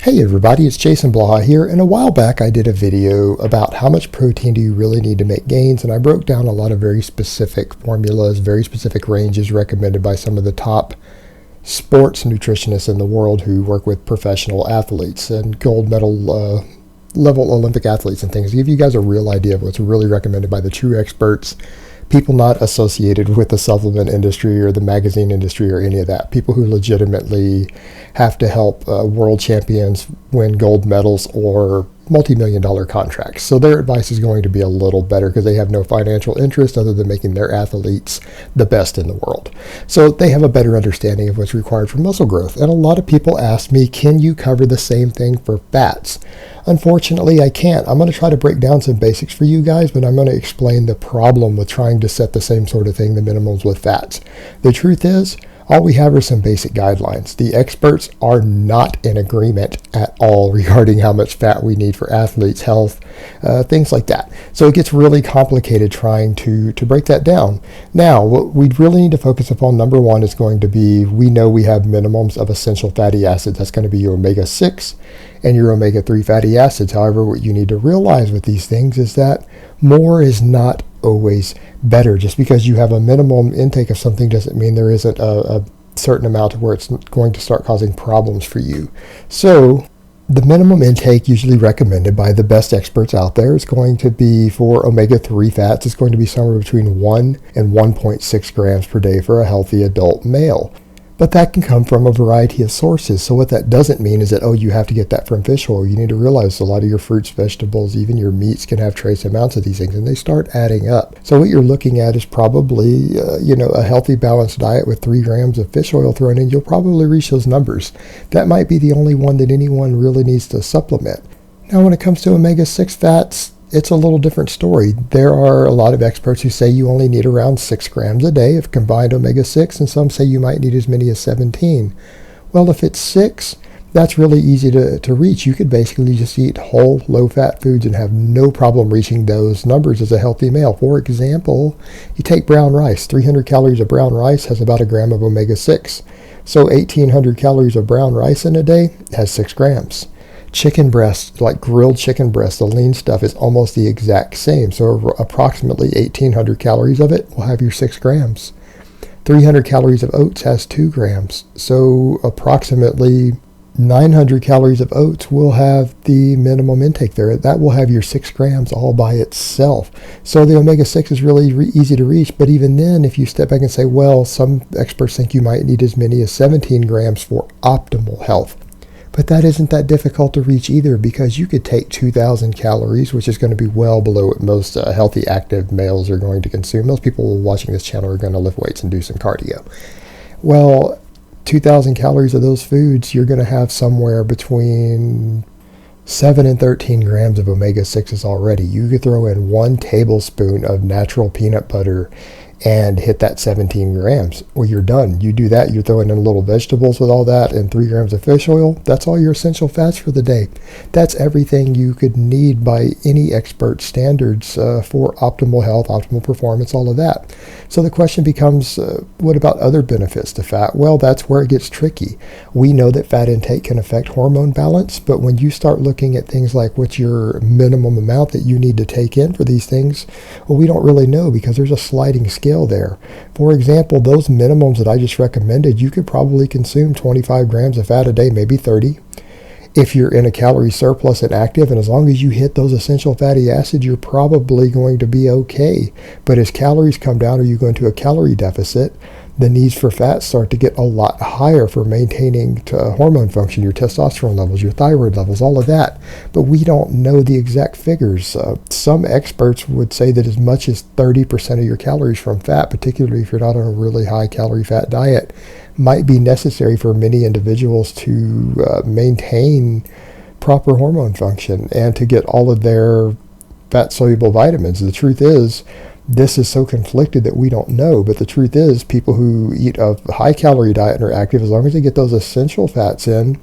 Hey everybody, it's Jason Blaha here, and a while back I did a video about how much protein do you really need to make gains, and I broke down a lot of very specific formulas, very specific ranges recommended by some of the top sports nutritionists in the world who work with professional athletes and gold medal level Olympic athletes and things, to give you guys a real idea of what's really recommended by the true experts, people not associated with the supplement industry or the magazine industry or any of that, people who legitimately have to help world champions win gold medals or multi-million-dollar contracts. So their advice is going to be a little better because they have no financial interest other than making their athletes the best in the world. So they have a better understanding of what's required for muscle growth. And a lot of people ask me, can you cover the same thing for fats? Unfortunately, I can't. I'm going to try to break down some basics for you guys, but I'm going to explain the problem with trying to set the same sort of thing, the minimums with fats. The truth is, all we have are some basic guidelines. The experts are not in agreement at all regarding how much fat we need for athletes' health, things like that. So it gets really complicated trying to break that down. Now, what we really need to focus upon, number one, is going to be, we know we have minimums of essential fatty acids. That's going to be your omega-6 and your omega-3 fatty acids. However, what you need to realize with these things is that more is not always better. Just because you have a minimum intake of something doesn't mean there isn't a certain amount where it's going to start causing problems for you. So the minimum intake usually recommended by the best experts out there is going to be, for omega-3 fats, it's going to be somewhere between 1 and 1.6 grams per day for a healthy adult male. But that can come from a variety of sources. So what that doesn't mean is that, oh, you have to get that from fish oil. You need to realize a lot of your fruits, vegetables, even your meats can have trace amounts of these things, and they start adding up. So what you're looking at is probably, a healthy, balanced diet with 3 grams of fish oil thrown in. You'll probably reach those numbers. That might be the only one that anyone really needs to supplement. Now, when it comes to omega-6 fats, it's a little different story. There are a lot of experts who say you only need around 6 grams a day of combined omega-6, and some say you might need as many as 17. Well, if it's 6, that's really easy to reach. You could basically just eat whole, low-fat foods and have no problem reaching those numbers as a healthy male. For example, you take brown rice. 300 calories of brown rice has about a gram of omega-6. So 1,800 calories of brown rice in a day has 6 grams. Chicken breast, like grilled chicken breast, the lean stuff, is almost the exact same. So approximately 1,800 calories of it will have your 6 grams. 300 calories of oats has 2 grams. So approximately 900 calories of oats will have the minimum intake there. That will have your 6 grams all by itself. So the omega-6 is really easy to reach. But even then, if you step back and say, well, some experts think you might need as many as 17 grams for optimal health. But that isn't that difficult to reach either, because you could take 2,000 calories, which is going to be well below what most healthy, active males are going to consume. Most people watching this channel are going to lift weights and do some cardio. Well, 2,000 calories of those foods, you're going to have somewhere between 7 and 13 grams of omega-6s already. You could throw in 1 tablespoon of natural peanut butter and hit that 17 grams. Well, you're done. You do that, you're throwing in little vegetables with all that and 3 grams of fish oil. That's all your essential fats for the day. That's everything you could need by any expert standards for optimal health, optimal performance, all of that. So the question becomes, what about other benefits to fat? Well, that's where it gets tricky. We know that fat intake can affect hormone balance, but when you start looking at things like what's your minimum amount that you need to take in for these things, well, we don't really know, because there's a sliding scale there. For example, those minimums that I just recommended, you could probably consume 25 grams of fat a day, maybe 30. If you're in a calorie surplus and active, and as long as you hit those essential fatty acids, you're probably going to be okay. But as calories come down or you go into a calorie deficit, the needs for fat start to get a lot higher for maintaining hormone function, your testosterone levels, your thyroid levels, all of that. But we don't know the exact figures. Some experts would say that as much as 30% of your calories from fat, particularly if you're not on a really high calorie fat diet, might be necessary for many individuals to maintain proper hormone function and to get all of their fat-soluble vitamins. The truth is, this is so conflicted that we don't know, but the truth is, people who eat a high-calorie diet and are active, as long as they get those essential fats in,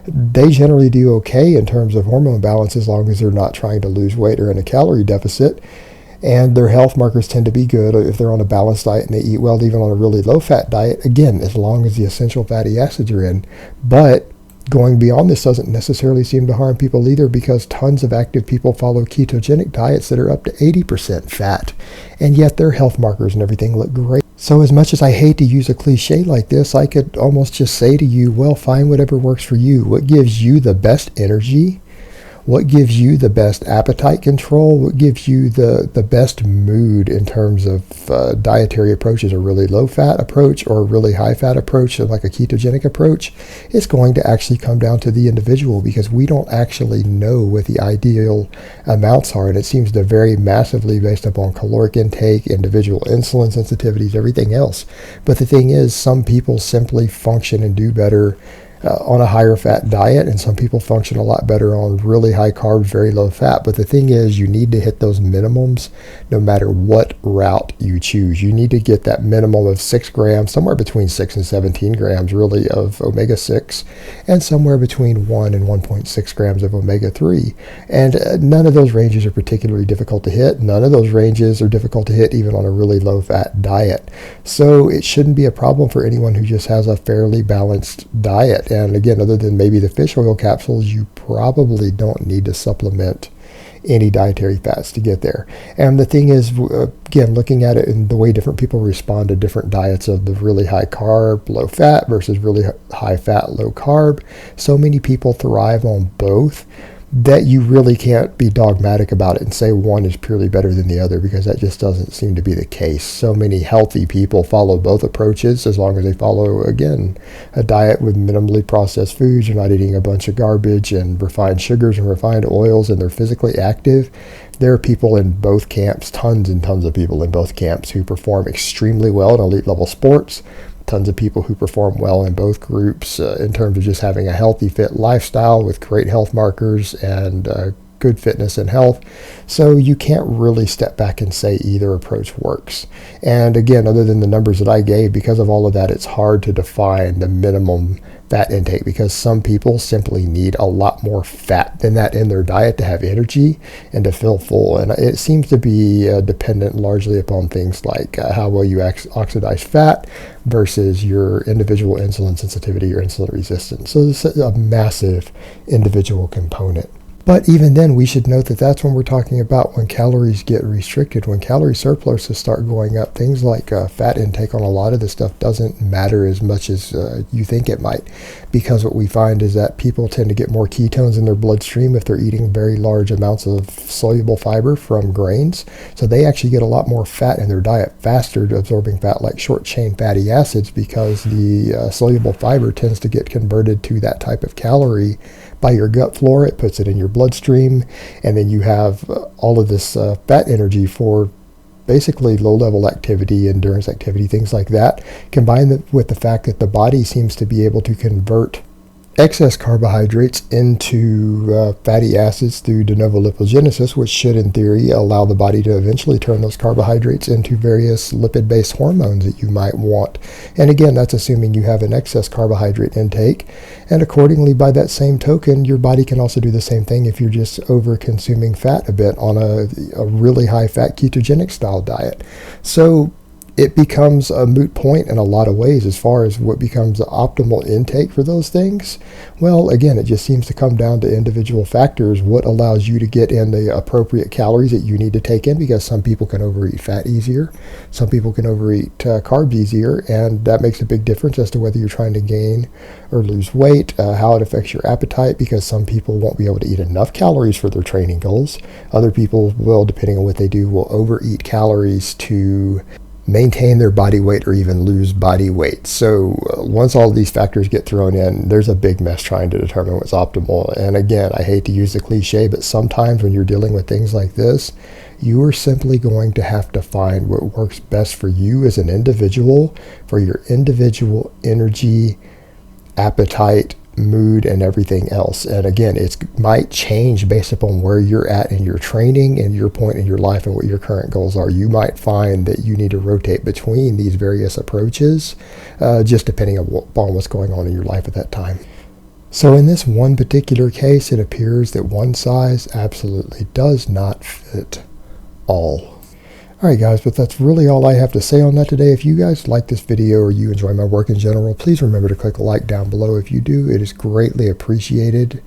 they generally do okay in terms of hormone balance, as long as they're not trying to lose weight or in a calorie deficit. And their health markers tend to be good if they're on a balanced diet and they eat well, even on a really low-fat diet, again, as long as the essential fatty acids are in. But Going beyond this doesn't necessarily seem to harm people either, because tons of active people follow ketogenic diets that are up to 80% fat, and yet their health markers and everything look great. So as much as I hate to use a cliche like this, I could almost just say to you, well, find whatever works for you. What gives you the best energy? What gives you the best appetite control? What gives you the best mood in terms of dietary approaches? A really low-fat approach or a really high-fat approach, like a ketogenic approach? It's going to actually come down to the individual, because we don't actually know what the ideal amounts are, and it seems to vary massively based upon caloric intake, individual insulin sensitivities, everything else. But the thing is, some people simply function and do better on a higher fat diet, and some people function a lot better on really high carbs, very low fat. But the thing is, you need to hit those minimums no matter what route you choose. You need to get that minimum of 6 grams, somewhere between 6 and 17 grams really of omega-6, and somewhere between 1 and 1.6 grams of omega-3. And none of those ranges are particularly difficult to hit. None of those ranges are difficult to hit even on a really low fat diet. So it shouldn't be a problem for anyone who just has a fairly balanced diet. And again, other than maybe the fish oil capsules, you probably don't need to supplement any dietary fats to get there. And the thing is, again, looking at it in the way different people respond to different diets of the really high carb, low fat versus really high fat, low carb, so many people thrive on both that you really can't be dogmatic about it and say one is purely better than the other, because that just doesn't seem to be the case. So many healthy people follow both approaches as long as they follow, again, a diet with minimally processed foods. You're not eating a bunch of garbage and refined sugars and refined oils, and they're physically active. There are people in both camps, tons and tons of people in both camps, who perform extremely well in elite level sports. Tons of people who perform well in both groups in terms of just having a healthy, fit lifestyle with great health markers and good fitness and health. So you can't really step back and say either approach works. And again, other than the numbers that I gave, because of all of that, it's hard to define the minimum fat intake, because some people simply need a lot more fat than that in their diet to have energy and to feel full. And it seems to be dependent largely upon things like how well you oxidize fat versus your individual insulin sensitivity or insulin resistance. So this is a massive individual component. But even then, we should note that that's when we're talking about when calories get restricted. When calorie surpluses start going up, things like fat intake on a lot of this stuff doesn't matter as much as you think it might, because what we find is that people tend to get more ketones in their bloodstream if they're eating very large amounts of soluble fiber from grains. So they actually get a lot more fat in their diet faster, absorbing fat like short-chain fatty acids, because the soluble fiber tends to get converted to that type of calorie by your gut flora. It puts it in your bloodstream, and then you have all of this fat energy for basically low-level activity, endurance activity, things like that, combined with the fact that the body seems to be able to convert excess carbohydrates into fatty acids through de novo lipogenesis, which should, in theory, allow the body to eventually turn those carbohydrates into various lipid-based hormones that you might want. And again, that's assuming you have an excess carbohydrate intake. And accordingly, by that same token, your body can also do the same thing if you're just over-consuming fat a bit on a really high-fat ketogenic style diet. So it becomes a moot point in a lot of ways as far as what becomes the optimal intake for those things. Well, again, it just seems to come down to individual factors, what allows you to get in the appropriate calories that you need to take in, because some people can overeat fat easier, some people can overeat carbs easier, and that makes a big difference as to whether you're trying to gain or lose weight, how it affects your appetite, because some people won't be able to eat enough calories for their training goals. Other people will, depending on what they do, will overeat calories to maintain their body weight or even lose body weight. So once all of these factors get thrown in, there's a big mess trying to determine what's optimal. And again, I hate to use the cliche, but sometimes when you're dealing with things like this, you are simply going to have to find what works best for you as an individual, for your individual energy, appetite, mood, and everything else. And again, it might change based upon where you're at in your training and your point in your life and what your current goals are. You might find that you need to rotate between these various approaches, just depending upon what's going on in your life at that time. So in this one particular case, it appears that one size absolutely does not fit all. Alright guys, but that's really all I have to say on that today. If you guys like this video or you enjoy my work in general, please remember to click a like down below. If you do, it is greatly appreciated.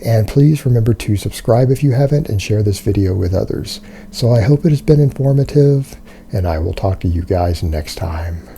And please remember to subscribe if you haven't and share this video with others. So I hope it has been informative, and I will talk to you guys next time.